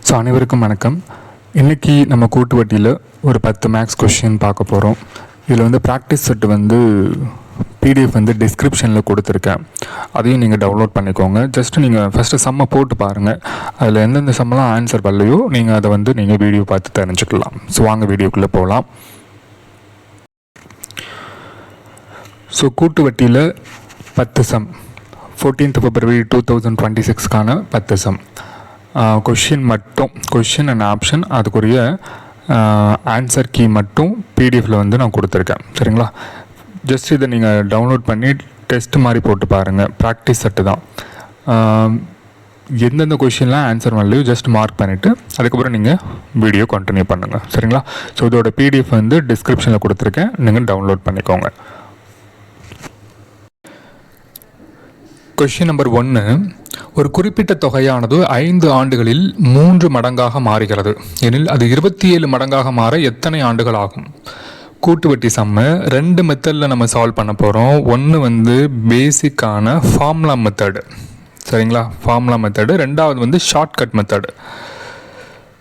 So அனைவருக்கும் வணக்கம். இன்றைக்கி நம்ம கூட்டு வட்டியில் ஒரு 10 மேக்ஸ் கொஷின் பார்க்க போகிறோம். இதில் வந்து ப்ராக்டிஸ் செட் வந்து பிடிஎஃப் வந்து டிஸ்கிரிப்ஷனில் கொடுத்துருக்கேன். அதையும் நீங்கள் டவுன்லோட் பண்ணிக்கோங்க. ஜஸ்ட்டு நீங்கள் ஃபஸ்ட்டு சம்மை போட்டு பாருங்கள். அதில் எந்தெந்த சம்மெல்லாம் ஆன்சர் வரலையோ நீங்கள் அதை வந்து நீங்கள் வீடியோ பார்த்து தெரிஞ்சுக்கலாம். ஸோ வாங்க வீடியோக்குள்ளே போகலாம். ஸோ கூட்டு வட்டியில் 10 சம் 14th February 2026க்கான 10 சம். கொஷின் அண்ட் ஆப்ஷன் அதுக்குரிய ஆன்சர் கீ மட்டும் பிடிஎஃப்பில் வந்து நான் கொடுத்துருக்கேன். சரிங்களா? ஜஸ்ட் இதை நீங்கள் டவுன்லோட் பண்ணி டெஸ்ட் மாதிரி போட்டு பாருங்கள். ப்ராக்டிஸ் செட்டு தான். எந்தெந்த கொஷின்லாம் ஆன்சர் வரலையோ ஜஸ்ட் மார்க் பண்ணிவிட்டு அதுக்கப்புறம் நீங்கள் வீடியோ கண்டினியூ பண்ணுங்கள். சரிங்களா? ஸோ இதோட பிடிஎஃப் வந்து டிஸ்கிரிப்ஷனில் கொடுத்துருக்கேன், நீங்கள் டவுன்லோட் பண்ணிக்கோங்க. Question number 1. ஒரு குறிப்பிட்ட தொகையானது 5 ஆண்டுகளில் 3 மடங்காக மாறுகிறது எனில் அது 27 மடங்காக மாற எத்தனை ஆண்டுகள் ஆகும்? கூட்டு வட்டி சம்மு 2 மெத்தடில் நம்ம சால்வ் பண்ண போகிறோம். ஒன்று வந்து பேசிக்கான ஃபார்முலா மெத்தடு. சரிங்களா? Formula method. ரெண்டாவது வந்து ஷார்ட்கட் மெத்தடு.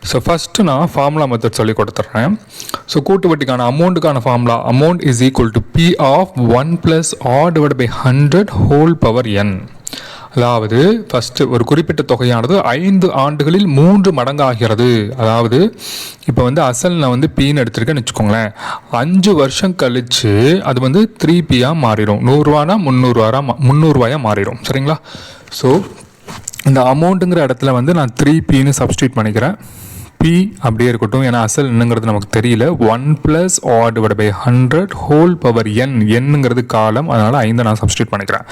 ஸோ ஃபஸ்ட்டு நான் ஃபார்முலா மெத்தட் சொல்லி கொடுத்துட்றேன். ஸோ கூட்டு வட்டிக்கான அமௌண்ட்டுக்கான formula amount is equal to P of 1 + r/100 whole power n. அதாவது ஃபஸ்ட்டு ஒரு குறிப்பிட்ட தொகையானது 5 ஆண்டுகளில் 3 மடங்காகிறது. அதாவது இப்போ வந்து அசல் நான் வந்து பின்னு எடுத்திருக்கேன்னு வச்சுக்கோங்களேன். 5 வருஷம் கழித்து அது வந்து 3P-யாக மாறிடும். 100 ரூபானா 300 ரூபாயாக மாறிடும். சரிங்களா? ஸோ இந்த அமௌண்ட்டுங்கிற இடத்துல வந்து நான் 3P-ன்னு சப்ஸ்டியூட் பண்ணிக்கிறேன். P அப்படியே இருக்கட்டும், ஏன்னா அசல் என்னங்கிறது நமக்கு தெரியல. 1 + r/100 ஹோல் பவர் n. என்னங்கிறது காலம், அதனால் 5 நான் சப்ஸ்டியூட் பண்ணிக்கிறேன்.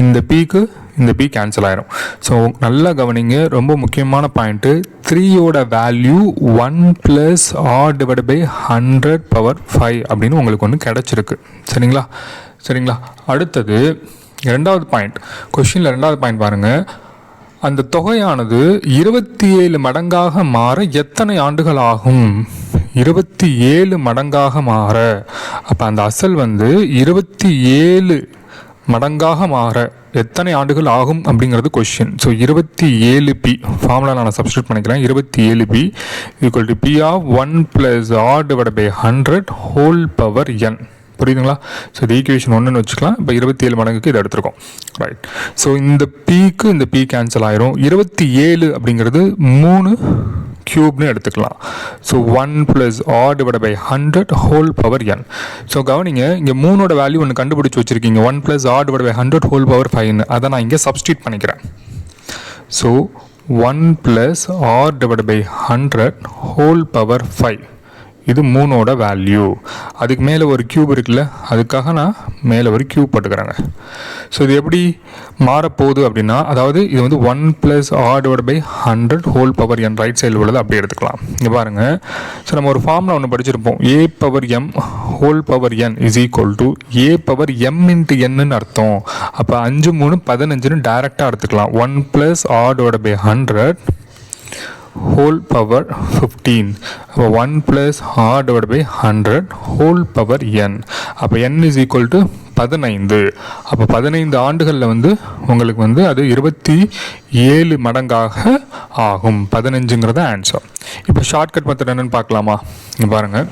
இந்த Pக்கு இந்த P கேன்சல் ஆயிரும். ஸோ நல்லா கவனிங்க, ரொம்ப முக்கியமான பாயிண்ட்டு. 3யோட வேல்யூ 1 + r/100 பவர் 5 அப்படின்னு உங்களுக்கு ஒன்று கிடச்சிருக்கு. சரிங்களா? அடுத்தது 2வது பாயிண்ட். கொஷினில் 2வது பாயிண்ட் பாருங்கள். அந்த தொகையானது 27 மடங்காக மாற எத்தனை ஆண்டுகள் ஆகும்? 27 மடங்காக மாற, அப்போ அந்த அசல் வந்து 27 மடங்காக மாற எத்தனை ஆண்டுகள் ஆகும் அப்படிங்கிறது கொஷின். ஸோ 27P ஃபார்முலா நான் சப்ஸ்டியூட் பண்ணிக்கிறேன். 27P = P of 1 + r/100 whole power n. புரியுதுங்களா? ஸோ இது ஈக்குவேஷன் 1ன்னு வச்சுக்கலாம். இப்போ 27 மடங்குக்கு இதை எடுத்துருக்கோம். ரைட். ஸோ இந்த Pக்கு இந்த P கேன்சல் ஆயிரும். 27 அப்படிங்கிறது 3 கியூப்னு எடுத்துக்கலாம். So 1 + r/100 whole power n. So கவனிங்க, இங்கே 3ஓட வேல்யூ ஒன்று கண்டுபிடிச்சி வச்சுருக்கீங்க. 1 + r/100 ஹோல் பவர் 5ன்னு. அதை நான் இங்கே சப்ஸ்டியூட் பண்ணிக்கிறேன். ஸோ 1 + r/100 ஹோல் பவர் 5 இது 3ஓட வேல்யூ. அதுக்கு மேலே ஒரு கியூப் இருக்குல்ல, அதுக்காக நான் மேலே ஒரு கியூப் போட்டுக்கிறேங்க. ஸோ இது எப்படி மாறப்போகுது அப்படின்னா, அதாவது இது வந்து 1 + r/100 whole power n. Right சைடில் உள்ளது அப்படியே எடுத்துக்கலாம். இங்கே பாருங்கள். ஸோ நம்ம ஒரு ஃபார்முலா ஒன்று படிச்சிருப்போம். a/m whole power n is equal to a/m × n அர்த்தம். அப்போ 5 3 15ன்னு டைரெக்டாக எடுத்துக்கலாம். 1 + r/100 ஹோல் பவர் 15. அப்போ 1 + r/100 ஹோல் பவர் n. அப்போ n இஸ் ஈக்குவல் டு 15. அப்போ 15 ஆண்டுகளில் வந்து உங்களுக்கு வந்து அது 27 மடங்காக ஆகும். 15ங்கிறத ஆன்சர். இப்போ ஷார்ட்கட் மெத்தட் என்னன்னு பார்க்கலாமா? இங்கே பாருங்கள்.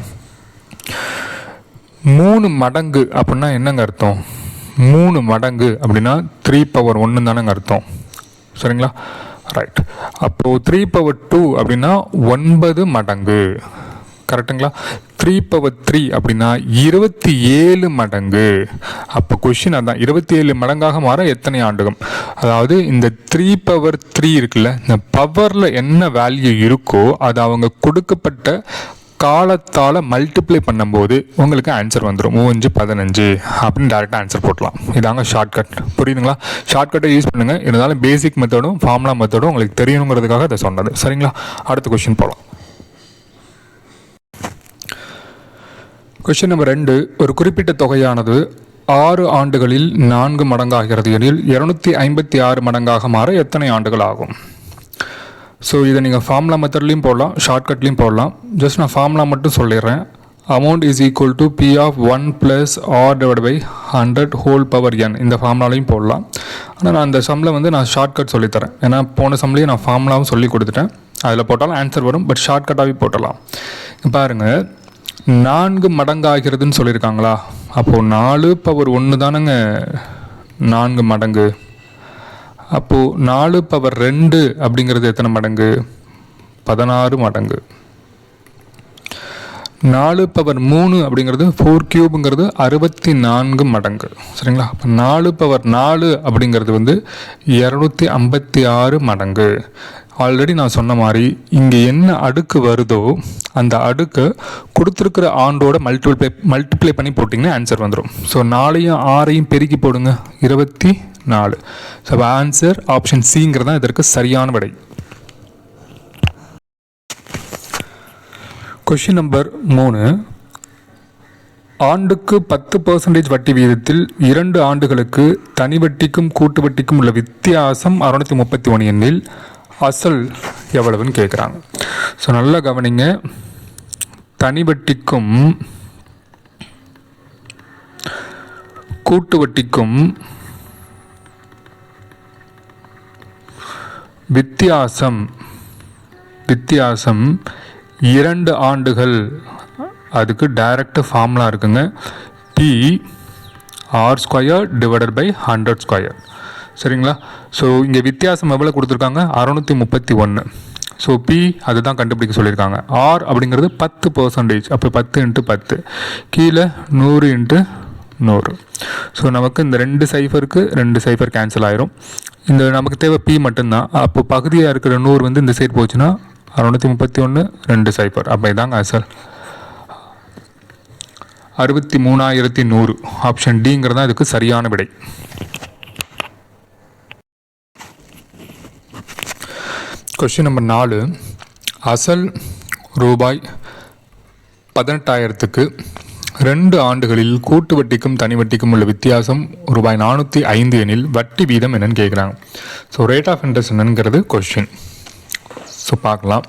3 மடங்கு அப்படின்னா என்னங்க அர்த்தம்? 3 மடங்கு அப்படின்னா 3/1 தானேங்க அர்த்தம். சரிங்களா? ரைட். அப்போது 3/2 அப்படின்னா 9 மடங்கு. கரெக்டுங்களா? 3/3 அப்படின்னா 27 மடங்கு. அப்போ கொஷின் அதான், 27 மடங்காக மாற எத்தனை ஆண்டுகள்? அதாவது இந்த 3/3 இருக்குல்ல, இந்த பவரில் என்ன வேல்யூ இருக்கோ அது அவங்க கொடுக்கப்பட்ட காலத்தால் மல்டிப்ளை பண்ணும்போது உங்களுக்கு ஆன்சர் வந்துடும். 15 அப்படின்னு டேரெக்டாக ஆன்சர் போட்டலாம். இதாங்க ஷார்ட்கட். புரியுதுங்களா? ஷார்ட்கட்டை யூஸ் பண்ணுங்கள். இருந்தாலும் பேசிக் மெத்தடும் ஃபார்முலா மெத்தடும் உங்களுக்கு தெரியணுங்கிறதுக்காக இதை சொன்னது. சரிங்களா? அடுத்த கொஷின் போகலாம். Question number 2. ஒரு குறிப்பிட்ட தொகையானது 6 ஆண்டுகளில் 4 மடங்காகிறது எனில் 256 மடங்காக மாற எத்தனை ஆண்டுகள் ஆகும்? ஸோ இதை நீங்கள் ஃபார்முலா மெத்தட்லேயும் போடலாம், ஷார்ட்கட்லேயும் போடலாம். ஜஸ்ட் நான் ஃபார்முலா மட்டும் சொல்லிடுறேன். amount is equal to P of 1 plus R divided by 100 whole power n. இந்த ஃபார்முலாலையும் போடலாம். ஆனால் நான் இந்த சம்மில் வந்து நான் ஷார்ட்கட் சொல்லித்தரேன். ஏன்னா போன சம்லேயே நான் ஃபார்முலாவும் சொல்லி கொடுத்துட்டேன். அதில் போட்டாலும் ஆன்சர் வரும், பட் ஷார்ட்கட்டாகவே போட்டலாம். பாருங்கள், 4 மடங்காகிறதுன்னு சொல்லியிருக்காங்களா, அப்போது 4^1 தானேங்க 4 மடங்கு. அப்போது 4^2 அப்படிங்கிறது எத்தனை மடங்கு? 16 மடங்கு. 4^3 அப்படிங்கிறது 4³ 64 மடங்கு. சரிங்களா? அப்போ 4^4 அப்படிங்கிறது 256 மடங்கு. ஆல்ரெடி நான் சொன்ன மாதிரி இங்கே என்ன அடுக்கு வருதோ அந்த அடுக்கை கொடுத்துருக்கிற ஆண்டோட மல்டிப்ளை பண்ணி போட்டிங்கன்னா ஆன்சர் வந்துடும். ஸோ 4ஐயும் 6ஐயும் பெருக்கி போடுங்க, 24. ஸோ ஆன்சர் ஆப்ஷன் சிங்கிறது தான் இதற்கு சரியான விடை. Question number 3. ஆண்டுக்கு 10% வட்டி வீதத்தில் 2 ஆண்டுகளுக்கு தனி வட்டிக்கும் கூட்டு வட்டிக்கும் உள்ள வித்தியாசம் 631 எண்ணில் அசல் எவ்வளவுன்னு கேட்குறாங்க. ஸோ நல்லா கவனிங்க, தனி வட்டிக்கும் கூட்டு வட்டிக்கும் வித்தியாசம் 2 ஆண்டுகள். அதுக்கு டைரக்ட் ஃபார்முலா இருக்குங்க, PR²/100². சரிங்களா? ஸோ இங்கே வித்தியாசம் எவ்வளோ கொடுத்துருக்காங்க? 631. ஸோ பி அதுதான் கண்டுபிடிக்க சொல்லியிருக்காங்க. ஆர் அப்படிங்கிறது 10%, அப்போ 10 × 10, கீழே 100 × 100. ஸோ நமக்கு இந்த 2 சைஃபருக்கு 2 சைஃபர் கேன்சல் ஆயிரும். இந்த நமக்கு தேவை பி மட்டும்தான். அப்போ பகுதியாக இருக்கிற 100 இந்த சைடு போச்சுன்னா 631 2 சைஃபர். அப்போ இதாங்க அசல் 63100. ஆப்ஷன் டிங்கிறது தான் இதுக்கு சரியான விடை. Question number 4. அசல் ரூபாய் 18,000க்கு 2 ஆண்டுகளில் கூட்டு வட்டிக்கும் தனி வட்டிக்கும் உள்ள வித்தியாசம் ரூபாய் 405 எனில் வட்டி வீதம் என்னன்னு கேட்குறாங்க. ஸோ ரேட் ஆஃப் இன்ட்ரெஸ்ட் என்னங்கிறது கொஸ்டின். ஸோ பார்க்கலாம்.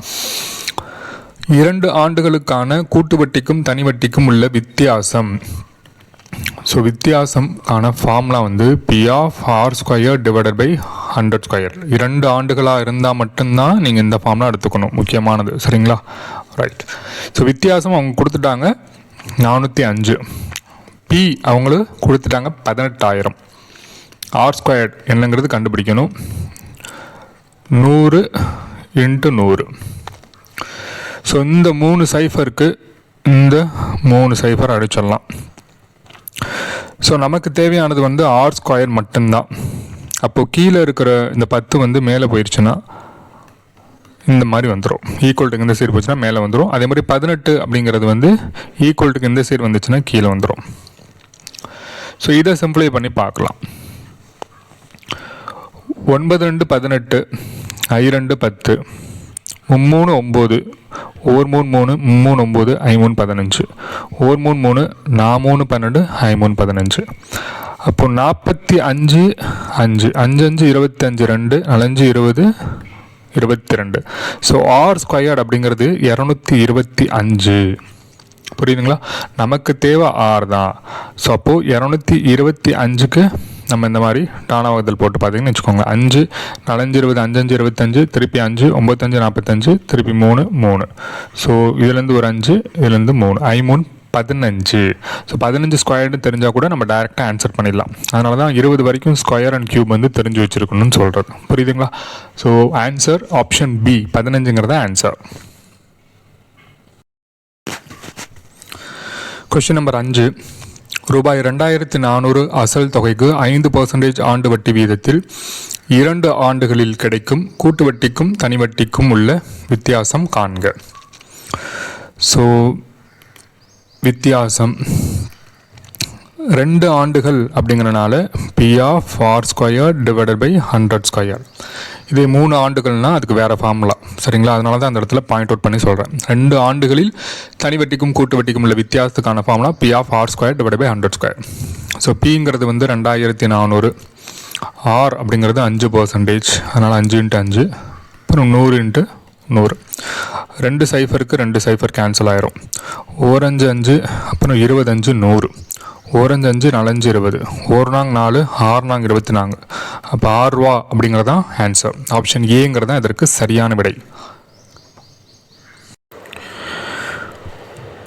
2 ஆண்டுகளுக்கான கூட்டு வட்டிக்கும் தனி வட்டிக்கும் உள்ள வித்தியாசம். So வித்தியாசம்கான formula PR²/100². 2 ஆண்டுகளாக இருந்தால் மட்டும்தான் நீங்கள் இந்த ஃபார்முலா எடுத்துக்கணும், முக்கியமானது. சரிங்களா? ரைட். ஸோ வித்தியாசம் அவங்க கொடுத்துட்டாங்க 405, பி அவங்களுக்கு கொடுத்துட்டாங்க 18,000. R² என்னங்கிறது கண்டுபிடிக்கணும், 100 × 100. ஸோ இந்த 3 சைஃபருக்கு இந்த 3 சைஃபர் அடிச்சிடலாம். ஸோ நமக்கு தேவையானது R² மட்டும்தான். அப்போது கீழே இருக்கிற இந்த 10 மேலே போயிடுச்சுன்னா இந்த மாதிரி வந்துடும். ஈக்குவல்ட்டுக்கு இந்த சைடு போச்சுன்னா மேலே வந்துடும். அதே மாதிரி 18 அப்படிங்கிறது ஈக்குவல்ட்டுக்கு இந்த சைடு வந்துச்சுன்னா கீழே வந்துடும். ஸோ இதை சிம்பிளை பண்ணி பார்க்கலாம். 9 × 18, I2 10, 3 9, 1 3 3 3 9, I3 15, 1 3 3 4 3 12, I3 15. அப்போ 45 5 5 5 25 2 4 20 22. ஸோ R² அப்படிங்கிறது 225. புரியுதுங்களா? நமக்கு தேவை R தான். ஸோ அப்போது 225க்கு நம்ம இந்த மாதிரி டானாவகத்தில் போட்டு பார்த்தீங்கன்னு வச்சுக்கோங்க. 5 4 20 5 5 25, திருப்பி 5 9 5 45, திருப்பி 3 3. ஸோ இதுலேருந்து ஒரு 5, இதுலேருந்து 3, I3 15. ஸோ 15² தெரிஞ்சால் கூட நம்ம டைரெக்டாக ஆன்சர் பண்ணிடலாம். அதனால தான் 20 வரைக்கும் ஸ்கொயர் அண்ட் கியூப் தெரிஞ்சு வச்சுருக்கணும்னு சொல்கிறது. புரியுதுங்களா? ஸோ ஆன்சர் ஆப்ஷன் பி 15ங்கிறத ஆன்சர். Question number 5. ரூபாய் 2400 அசல் தொகைக்கு 5% ஆண்டு வட்டி வீதத்தில் 2 ஆண்டுகளில் கிடைக்கும் கூட்டு வட்டிக்கும் தனி வட்டிக்கும் உள்ள வித்தியாசம் காண்க. ஸோ வித்தியாசம் 2 ஆண்டுகள் அப்படிங்கிறனால PR²/100². இதே 3 ஆண்டுகள்னால் அதுக்கு வேறு ஃபார்முலா. சரிங்களா? அதனால தான் அந்த இடத்துல பாயிண்ட் அவுட் பண்ணி சொல்கிறேன். 2 ஆண்டுகளில் தனி வட்டிக்கும் கூட்டு வட்டிக்கும் உள்ள வித்தியாசத்துக்கான ஃபார்முலா PR²/100². ஸோ பிங்கிறது 2400, ஆர் அப்படிங்கிறது 5%, அதனால் 5 × 5, அப்புறம் 100 × 100. 2 சைஃபருக்கு 2 சைஃபர் கேன்சல் ஆயிரும். 1 5 5, அப்புறம் 25 100, 1 5 4 5 20, 1 4 4 6 24. அப்போ 6 ரூபா அப்படிங்கிறதான் ஆன்சர். ஆப்ஷன் ஏங்கிறது தான் இதற்கு சரியான விடை.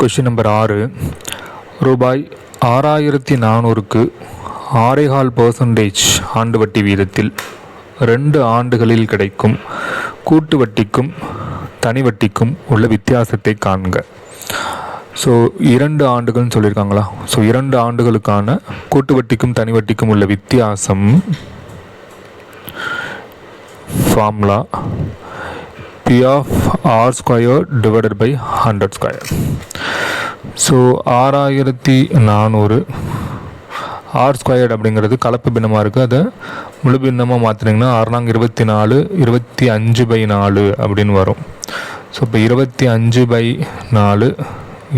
Question number 6. ரூபாய் 6400க்கு 6.25% ஆண்டு வட்டி வீதத்தில் 2 ஆண்டுகளில் கிடைக்கும் கூட்டு வட்டிக்கும் தனி வட்டிக்கும் உள்ள வித்தியாசத்தை காண்க. ஸோ 2 ஆண்டுகள்னு சொல்லியிருக்காங்களா? ஸோ 2 ஆண்டுகளுக்கான கூட்டு வட்டிக்கும் தனி வட்டிக்கும் உள்ள வித்தியாசம் formula P of R squared divided by 100 square. So 6400 R squared அப்படிங்கிறது கலப்பு பின்னமாக இருக்குது. அதை முழு பின்னமாக மாற்றினீங்கன்னா 6×24 25/4 அப்படின்னு வரும். ஸோ இப்போ 25/4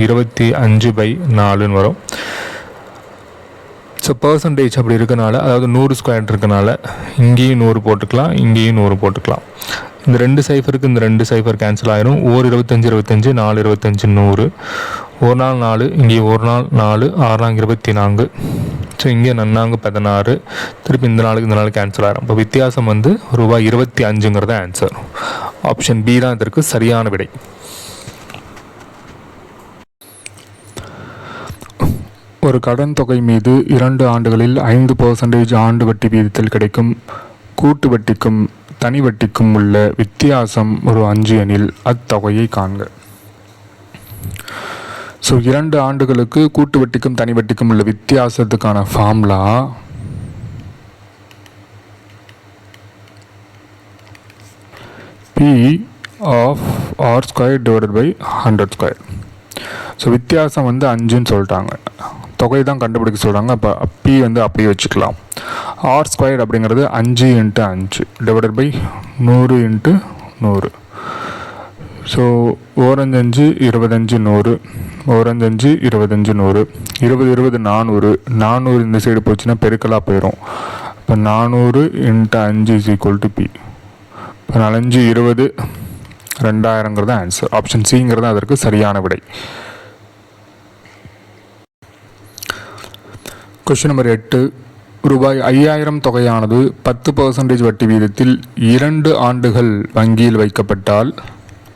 25/4ன்னு வரும். ஸோ பர்சன்டேஜ் அப்படி இருக்கனால, அதாவது 100 ஸ்கொயர் இருக்கனால இங்கேயும் 100 போட்டுக்கலாம், இங்கேயும் 100 போட்டுக்கலாம். இந்த 2 சைஃபருக்கு இந்த 2 சைஃபர் கேன்சல் ஆயிரும். 25 25 4 25 100, ஒரு நாள் 4, இங்கே ஒரு நாள் 4, 6×24. ஸோ இங்கே நன்னாங்க 16, திருப்பி இந்த நாள் கேன்சல் ஆகிரும். இப்போ வித்தியாசம் வந்து ரூபாய் 25ங்கிறத ஆன்சர். ஆப்ஷன் பி தான் இதற்கு சரியான விடை. ஒரு கடன் தொகை மீது 2 ஆண்டுகளில் 5% ஆண்டு வட்டி வீதத்தில் கிடைக்கும் கூட்டு வட்டிக்கும் தனி வட்டிக்கும் உள்ள வித்தியாசம் ஒரு 5 எனில் அத்தொகையை காண்க. ஸோ 2 ஆண்டுகளுக்கு கூட்டு வட்டிக்கும் தனி வட்டிக்கும் உள்ள வித்தியாசத்துக்கான formula P of R square divided by 100 square. So வித்தியாசம் வந்து 5ன்னு சொல்லிட்டாங்க, தொகை தான் கண்டுபிடிக்க சொல்கிறாங்க. அப்போ P வந்து அப்படியே வச்சுக்கலாம். ஆர் ஸ்கொயர் அப்படிங்கிறது 5×5 டிவைடட் பை 100 × 100. ஸோ 4×5 25 100, 4×5 25 100, 20 20 400, 400 இந்த சைடு போச்சுன்னா பெருக்கலாக போயிடும். இப்போ 400 × 5 = P. இப்போ 4×5 20, 2000ங்கிறது ஆன்சர். ஆப்ஷன் சிங்கிறது அதற்கு சரியான விடை. Question number 8. ரூபாய் 5000 தொகையானது 10% வட்டி வீதத்தில் 2 ஆண்டுகள் வங்கியில் வைக்கப்பட்டால்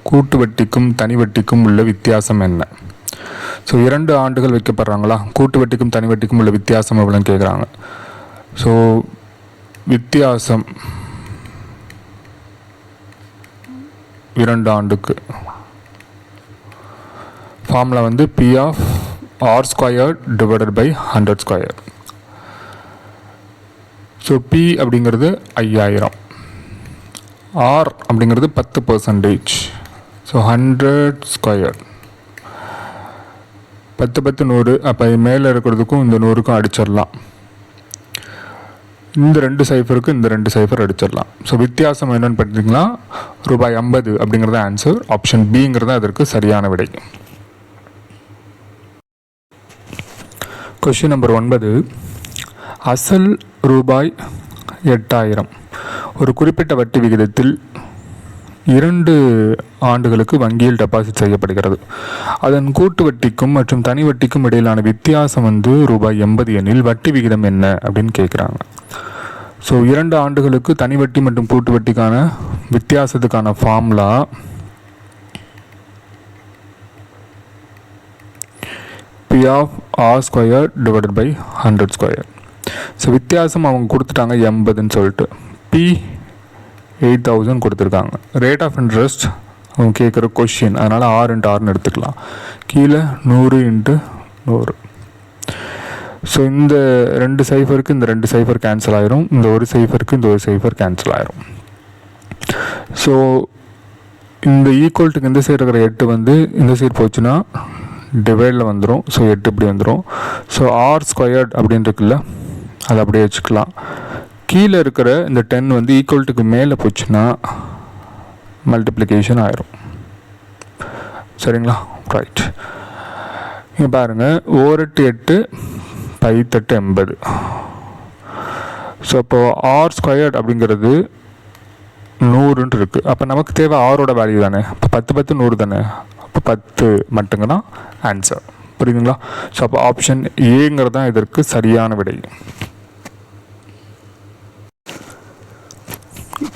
கூட்டு வட்டிக்கும் தனி வட்டிக்கும் உள்ள வித்தியாசம் என்ன? ஸோ 2 ஆண்டுகள் வைக்கப்படுறாங்களா, கூட்டு வட்டிக்கும் தனி வட்டிக்கும் உள்ள வித்தியாசம் எவ்வளோன்னு கேட்குறாங்க. ஸோ வித்தியாசம் 2 ஆண்டுக்கு ஃபார்முலா வந்து P of R squared divided by 100 square. So P அப்படிங்கிறது 5000, R அப்படிங்கிறது 10%. So 100 square 10 10 100. அப்போ மேலே இருக்கிறதுக்கும் இந்த 100க்கும் அடிச்சிடலாம். இந்த 2 சைஃபருக்கு இந்த 2 சைஃபர் அடிச்சிடலாம். ஸோ வித்தியாசம் என்னன்னு பார்த்தீங்கன்னா ரூபாய் 50 அப்படிங்கிறது ஆன்சர். ஆப்ஷன் பிங்கிறது அதற்கு சரியான விடை. Question number 9. அசல் ரூபாய் 8000 ஒரு குறிப்பிட்ட வட்டி விகிதத்தில் 2 ஆண்டுகளுக்கு வங்கியில் டெபாசிட் செய்யப்படுகிறது. அதன் கூட்டு வட்டிக்கும் மற்றும் தனி வட்டிக்கும் இடையிலான வித்தியாசம் வந்து ரூபாய் 80 எனில் வட்டி விகிதம் என்ன அப்படின்னு கேட்குறாங்க. ஸோ 2 ஆண்டுகளுக்கு தனி வட்டி மற்றும் கூட்டு வட்டிக்கான வித்தியாசத்துக்கான formula P of R squared divided by 100 square. So வித்தியாசம் அவங்க கொடுத்துட்டாங்க 80ன்னு சொல்லிட்டு, P 8000 கொடுத்துருக்காங்க. ரேட் ஆஃப் இன்ட்ரெஸ்ட் அவங்க கேட்குற கொஷின், அதனால் R×Rன்னு எடுத்துக்கலாம். கீழே 100 × 100. ஸோ இந்த 2 சைஃபருக்கு இந்த 2 சைஃபர் கேன்சல் ஆயிரும், இந்த ஒரு சைஃபருக்கு இந்த ஒரு சைஃபர் கேன்சல் ஆயிரும். ஸோ இந்த ஈக்குவல்ட்டுக்கு இந்த சைடு இருக்கிற 8 வந்து இந்த சைடு போச்சுன்னா டிவைடில் வந்துடும். ஸோ 8 இப்படி வந்துடும். ஸோ R squared அப்படின்னு இருக்குல்ல, அதை அப்படியே வச்சுக்கலாம். கீழே இருக்கிற இந்த 10 வந்து ஈக்குவல்ட்டுக்கு மேலே போச்சுன்னா மல்டிப்ளிகேஷன் ஆயிரும். சரிங்களா? ரைட். இங்கே பாருங்கள், 4×8 = 80. ஸோ அப்போது R squared அப்படிங்கிறது 100ன்னு இருக்குது. அப்போ நமக்கு தேவை ஆரோட வேல்யூ தானே. இப்போ 10 10 100 தானே. அப்போ 10 மட்டுங்க தான் ஆன்சர். புரியுதுங்களா? ஸோ அப்போ ஆப்ஷன் ஏங்கிறது தான் இதற்கு சரியான விடை.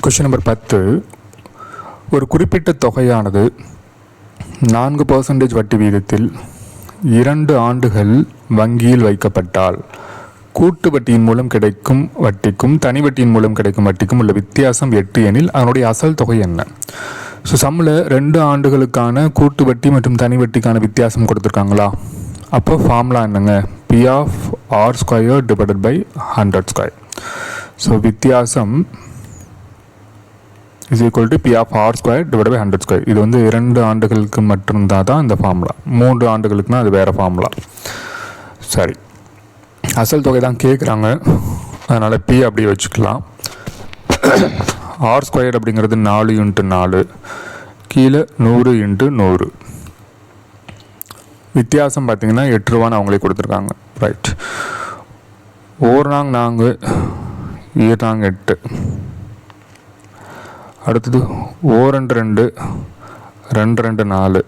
Question number 10. ஒரு குறிப்பிட்ட தொகையானது 4% வட்டி வீதத்தில் 2 ஆண்டுகள் வங்கியில் வைக்கப்பட்டால் கூட்டு வட்டியின் மூலம் கிடைக்கும் வட்டிக்கும் தனி வட்டியின் மூலம் கிடைக்கும் வட்டிக்கும் உள்ள வித்தியாசம் 8 எனில் அதனுடைய அசல் தொகை என்ன? ஸோ சம்மில் 2 ஆண்டுகளுக்கான கூட்டு வட்டி மற்றும் தனி வட்டிக்கான வித்தியாசம் கொடுத்துருக்காங்களா? அப்போ ஃபார்முலா என்னங்க? P of R square divided by 100 square. So வித்தியாசம் is equal to P of R square divided by 100 square. இது வந்து 2 ஆண்டுகளுக்கு மட்டும்தான் தான் இந்த ஃபார்முலா. 3 ஆண்டுகளுக்குனா அது வேறு ஃபார்முலா. சரி, அசல் தொகை தான் கேட்குறாங்க, அதனால் P அப்படியே வச்சுக்கலாம். ஆர் ஸ்கொயர் அப்படிங்கிறது 4 × 4, கீழே 100 × 100. வித்தியாசம் பார்த்தீங்கன்னா 8 ரூபான்னு அவங்களே கொடுத்துருக்காங்க. ரைட், 1 நாங் 4, 7 நாங் 8. அடுத்தது 1 × 2, 2 × 4,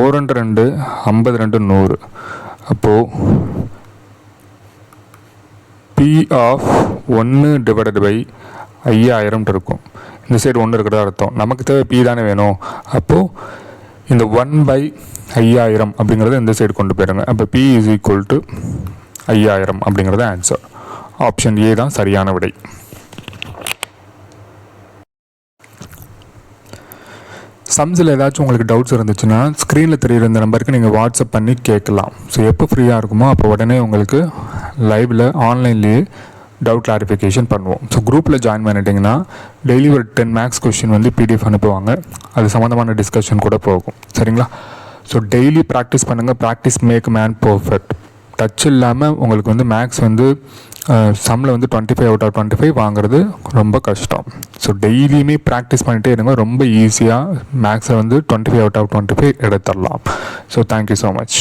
1 × 2, 52 100. அப்போது P of 1 divided by 5000 இருக்கும். இந்த சைடு 1 இருக்கிறதா அர்த்தம். நமக்கு தேவை P தானே வேணும். அப்போது இந்த 1/5000 அப்படிங்கிறத இந்த சைடு கொண்டு போயிடுங்க. அப்போ P is equal to 5000 அப்படிங்கிறது ஆன்சர். ஆப்ஷன் ஏ தான் சரியான விடை. சம்ஸில் ஏதாச்சும் உங்களுக்கு டவுட்ஸ் இருந்துச்சுன்னா ஸ்க்ரீனில் தெரியுற இந்த நம்பருக்கு நீங்கள் வாட்ஸ்அப் பண்ணி கேட்கலாம். ஸோ எப்போ ஃப்ரீயாக இருக்குமோ அப்போ உடனே உங்களுக்கு லைவில் ஆன்லைன்லேயே டவுட் கிளாரிஃபிகேஷன் பண்ணுவோம். ஸோ குரூப்பில் ஜாயின் பண்ணிட்டீங்கன்னா டெய்லி ஒரு 10 மேக்ஸ் கொஸ்டின் வந்து PDF அனுப்புவாங்க. அது சம்மந்தமான டிஸ்கஷன் கூட போகும். சரிங்களா? ஸோ டெய்லி ப்ராக்டிஸ் பண்ணுங்கள். Practice make man perfect. Touch இல்லாமல் உங்களுக்கு வந்து மேக்ஸ் வந்து சம்மில் வந்து 25/25 வாங்குறது ரொம்ப கஷ்டம். ஸோ டெய்லியுமே ப்ராக்டிஸ் பண்ணிகிட்டே இருங்க. ரொம்ப ஈஸியாக மேக்ஸை வந்து 25/25 எடுத்துடலாம். So thank you so much.